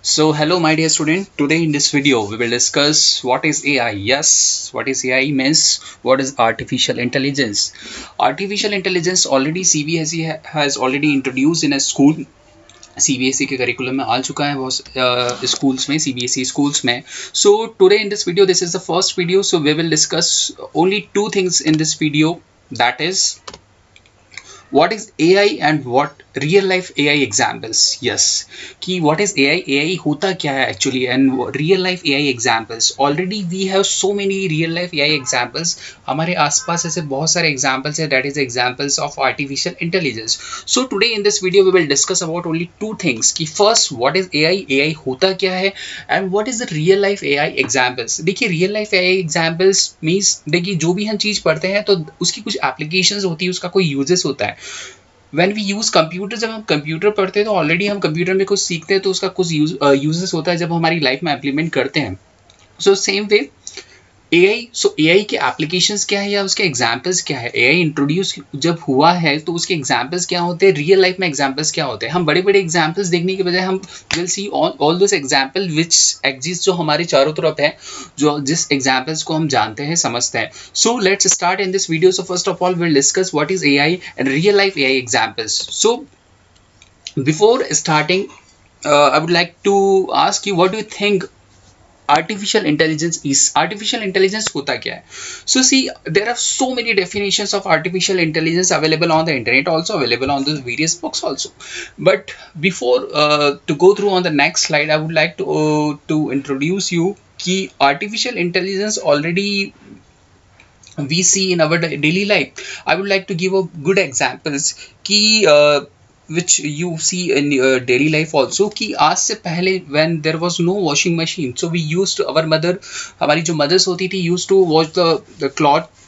So hello my dear student, today in this video we will discuss what is AI. Yes, what is AI means what is artificial intelligence. Artificial intelligence already CBSE has already introduced in a school. CBSE के curriculum में आ चुका है बहुत schools में, CBSE schools में. So today in this video, this is the first video, so we will discuss only two things in this video, that is what is AI and what real life AI examples. Yes, कि what is AI होता क्या है actually and real life AI examples. Already we have so many real life AI examples. हमारे आसपास ऐसे बहुत सारे examples हैं, that is examples of artificial intelligence. So today in this video we will discuss about only two things कि first what is AI होता क्या है and what is the real life AI examples. देखिए real life AI examples means देखिए जो भी हम चीज़ पढ़ते हैं तो उसकी कुछ applications होती है, उसका कोई uses होता है. When we use कंप्यूटर, जब हम कंप्यूटर पढ़ते हैं तो ऑलरेडी हम कंप्यूटर में कुछ सीखते हैं तो उसका कुछ यूजेस होता है जब हमारी लाइफ में इम्प्लीमेंट करते हैं. So same way AI. सो एआई के एप्लीकेशंस क्या है या उसके एग्जांपल्स क्या है. एआई इंट्रोड्यूस जब हुआ है तो उसके एग्जांपल्स क्या होते हैं, रियल लाइफ में एग्जांपल्स क्या होते हैं. हम बड़े बड़े एग्जांपल्स देखने के बजाय हम will see all those example which exist, जो हमारे चारों तरफ है, जो जिस एग्जांपल्स को हम जानते हैं, समझते हैं. So let's start in this video. So first of all will discuss what is AI and real life AI examples. So before starting, I would like to ask you, what do you think artificial intelligence is. Artificial intelligence hota kya hai? So see, there are so many definitions of artificial intelligence available on the internet, also available on the various books also. But before to go through on the next slide, I would like to introduce you ki artificial intelligence already we see in our daily life. I would like to give a good examples ki which you see in daily life also, कि आज से पहले when there was no washing machine, so we used to, our mother, हमारी जो mothers होती थी, used to wash the cloth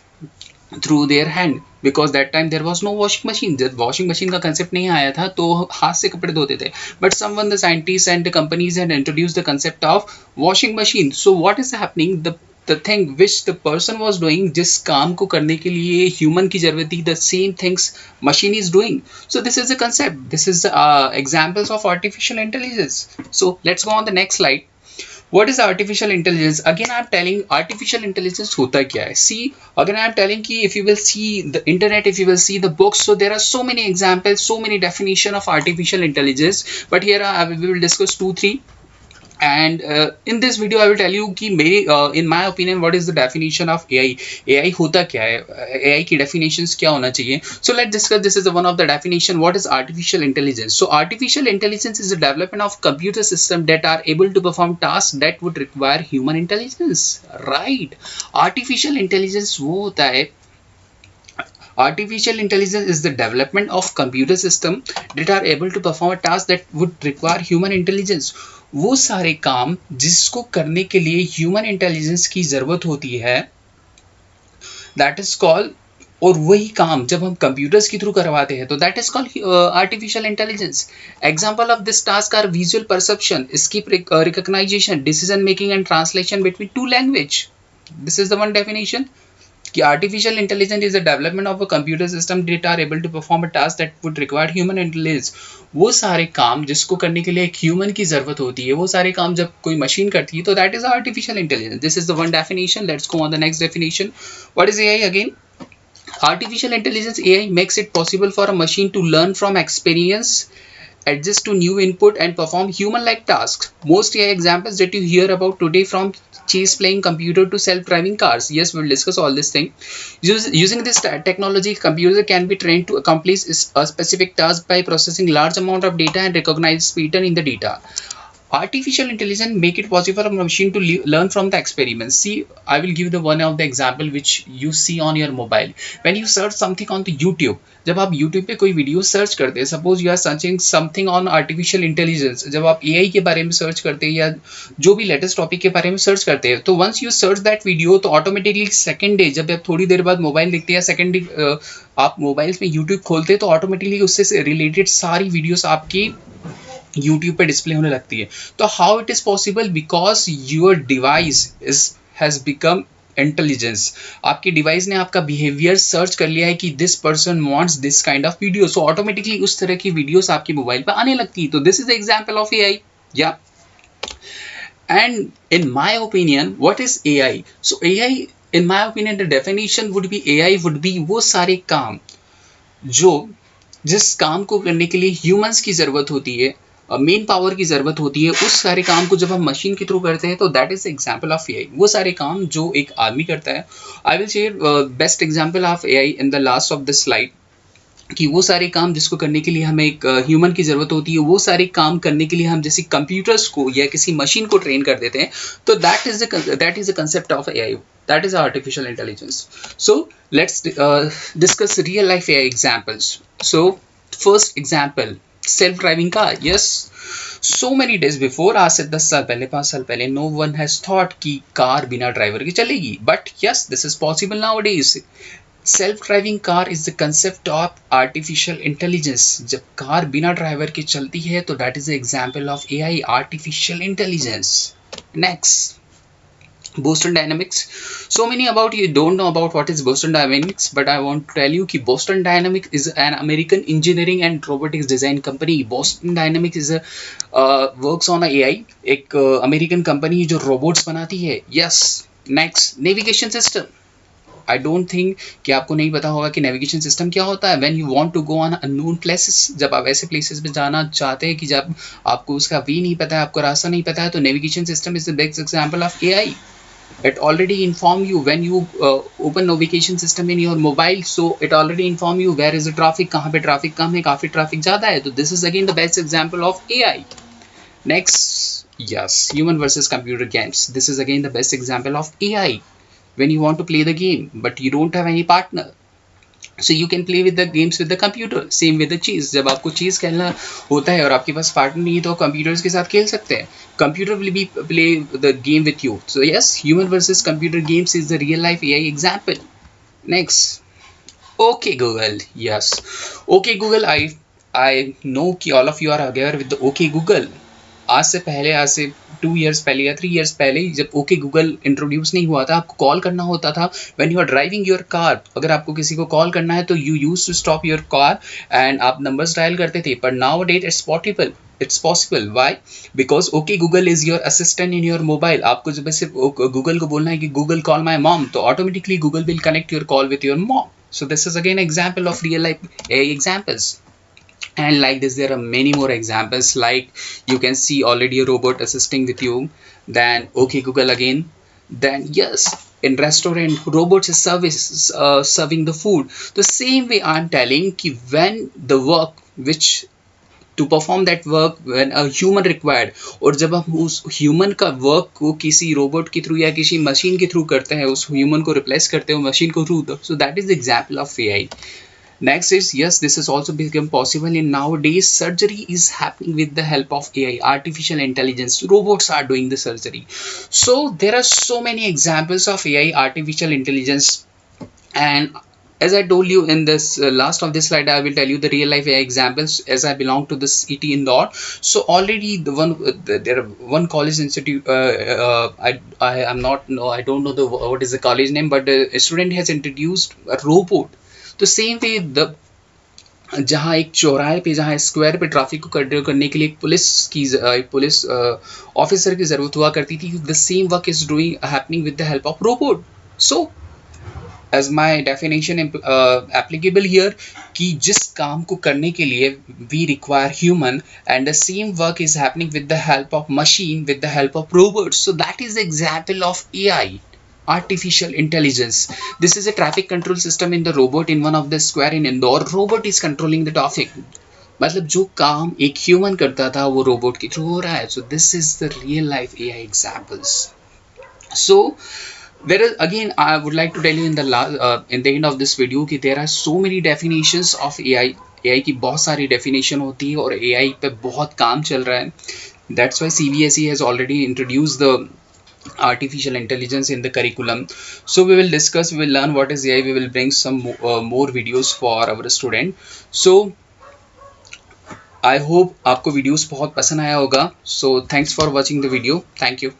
through their hand, because that time there was no washing machine. जब washing machine का concept नहीं आया था तो हाथ से कपड़े धोते थे. But someone, the scientists and the companies had introduced the concept of washing machine. So what is happening, the thing which the person was doing, जिस काम को करने के लिए human की जरूरत थी, the same things machine is doing. So this is the concept, this is the examples of artificial intelligence. So let's go on the next slide. What is artificial intelligence? Again, I'm telling artificial intelligence hota kya hai. See, again I'm telling ki if you will see the internet, if you will see the books, so there are so many examples, so many definition of artificial intelligence. But here we will discuss 2-3. And in this video I will tell you कि मेरी in my opinion what is the definition of AI. AI होता क्या है, AI की definitions क्या होना चाहिए. So let's discuss. This is the one of the definition. What is artificial intelligence? So artificial intelligence is the development of computer system that are able to perform tasks that would require human intelligence. Right. Artificial intelligence वो होता है, artificial intelligence is the development of computer system that are able to perform a task that would require human intelligence. वो सारे काम जिसको करने के लिए ह्यूमन इंटेलिजेंस की ज़रूरत होती है, दैट इज कॉल्ड, और वही काम जब हम कंप्यूटर्स के थ्रू करवाते हैं तो that is called artificial intelligence. Example of this task are visual perception, स्किप recognition, decision making and translation between two language. This is the one definition कि artificial intelligence is the development of a computer system that are able to perform a task that would require human intelligence. वो सारे काम जिसको करने के लिए एक human की ज़रूरत होती है, वो सारे काम जब कोई मशीन करती है तो that is artificial intelligence. This is the one definition. Let's go on the next definition. What is AI again? Artificial intelligence, AI makes it possible for a machine to learn from experience, adjust to new input and perform human-like tasks. Most AI examples that you hear about today, from chess playing computer to self-driving cars. Yes, we'll discuss all this thing. Using this technology, computer can be trained to accomplish a specific task by processing large amount of data and recognize pattern in the data. Artificial intelligence make it possible for a machine to learn from the experiments. See, I will give the one of the example which you see on your mobile. When you search something on the YouTube, जब आप YouTube पे कोई video search करते हैं, suppose you are searching something on artificial intelligence, जब आप AI के बारे में सर्च करते हैं या जो भी लेटेस्ट टॉपिक के बारे में सर्च करते हैं, तो once you search that video तो ऑटोमेटिकली सेकंड डे, जब आप थोड़ी देर बाद मोबाइल देखते हैं, सेकंड डे आप मोबाइल्स में यूट्यूब खोलते हैं तो ऑटोमेटिकली उससे रिलेटेड सारी वीडियोस आपकी YouTube पे डिस्प्ले होने लगती है. तो how it is possible? Because your device is has become intelligence. आपके डिवाइस ने आपका बिहेवियर सर्च कर लिया है कि this person wants this kind of video, so automatically उस तरह की वीडियोस आपके मोबाइल पर आने लगती है. तो this is the example of AI. या And in my opinion, what is AI? So AI, in my opinion, the definition would be AI would be वो सारे काम जो जिस काम को करने के लिए ह्यूमंस की ज़रूरत होती है, मेन पावर की ज़रूरत होती है, उस सारे काम को जब हम मशीन के थ्रू करते हैं तो that is example of AI. वो सारे काम जो एक आदमी करता है। I will share best example of AI in the last of this slide, कि वो सारे काम जिसको करने के लिए हमें एक ह्यूमन की ज़रूरत होती है, वो सारे काम करने के लिए हम जैसे कंप्यूटर्स को या किसी मशीन को ट्रेन कर देते हैं, तो that is the concept of AI, that is artificial intelligence. So let's discuss real life AI examples. So first example, self driving car. Yes, so many days before, आज से 10 साल पहले, 5 साल पहले, no one has thought कि car बिना driver के चलेगी, but yes, this is possible nowadays. Self driving car is the concept of artificial intelligence. जब कार बिना ड्राइवर के चलती है तो that is the example of AI, artificial intelligence. Next, Boston Dynamics. So many about you don't know about what is Boston Dynamics, but I want to tell you कि Boston Dynamics is an American engineering and robotics design company. Boston Dynamics is a works on a AI, एक American company जो robots बनाती है। Yes. Next, navigation system. I don't think कि आपको नहीं पता होगा कि नेविगेशन सिस्टम क्या होता है। When you want to go on unknown places, जब आप ऐसे प्लेसेस पे जाना चाहते हैं कि जब आपको उसका वे नहीं पता है, आपको रास्ता नहीं पता है, तो navigation system is the best example of AI. It already inform you when you open navigation system in your mobile, so it already inform you where is the traffic, कहाँ पे ट्रैफिक कम है, काफ़ी ट्रैफिक ज़्यादा है, तो this is again the best example of AI. Next, yes, human versus computer games. This is again the best example of AI. When you want to play the game, but you don't have any partner, so you can play with the games with the computer. Same with the chess. जब आपको chess खेलना होता है और आपके पास partner नहीं है तो कंप्यूटर्स के साथ खेल सकते हैं. Computer will be play the game with you. So yes, human versus computer games is the real life AI example. Next, OK Google. Yes, OK Google. I know कि all of you are aware with the OK Google. आज से 2 years पहले या 3 years पहले, जब okay Google introduce नहीं हुआ था, आपको कॉल करना होता था when you are driving your car. अगर आपको किसी को कॉल करना है तो you use to stop your car and आप नंबर्स डायल करते थे. पर now that it's possible. Why? Because okay Google is your assistant in your mobile. आपको जब सिर्फ गूगल को बोलना है कि गूगल कॉल माई मॉम, तो automatically Google will connect your call with your mom. So this is again example of real life AI examples. And like this there are many more examples, like you can see already a robot assisting with you, then OK Google again, then yes, in restaurant robots is serving the food. The same way I'm telling ki when the work which to perform that work when a human required, और जब हम उस human का work को किसी robot के through या किसी मशीन के थ्रू करते हैं, उस ह्यूमन को रिप्लेस करते हैं मशीन को through, so that is the example of AI. Next is, yes, this has also become possible in nowadays. Surgery is happening with the help of AI, artificial intelligence. Robots are doing the surgery. So there are so many examples of AI, artificial intelligence. And as I told you in this last of this slide, I will tell you the real life AI examples as I belong to this ET Indore. So already there are one college institute. I am not no I don't know what is the college name, but a student has introduced a robot. तो same way the जहाँ एक चौराहे पे, जहाँ square पे traffic को control करने के लिए एक पुलिस ऑफिसर की ज़रूरत हुआ करती थी, the same work is doing happening with the help of robot. So as my definition applicable here कि जिस काम को करने के लिए we require human and the same work is happening with the help of machine, with the help of robot. So that is the example of AI, artificial intelligence. This is a traffic control system in the robot in one of the square in Indore. Robot is controlling the traffic. मतलब जो काम एक human करता था वो robot के through हो रहा है. So this is the real life AI examples. So there is again I would like to tell you in the end of this video कि there are so many definitions of AI. AI की बहुत सारी definition होती है और AI पे बहुत काम चल रहा है. That's why CBSE has already introduced the artificial intelligence in the curriculum. So we will learn what is AI. We will bring some more videos for our student. So I hope आपको videos बहुत पसंद आया होगा. So thanks for watching the video. Thank you.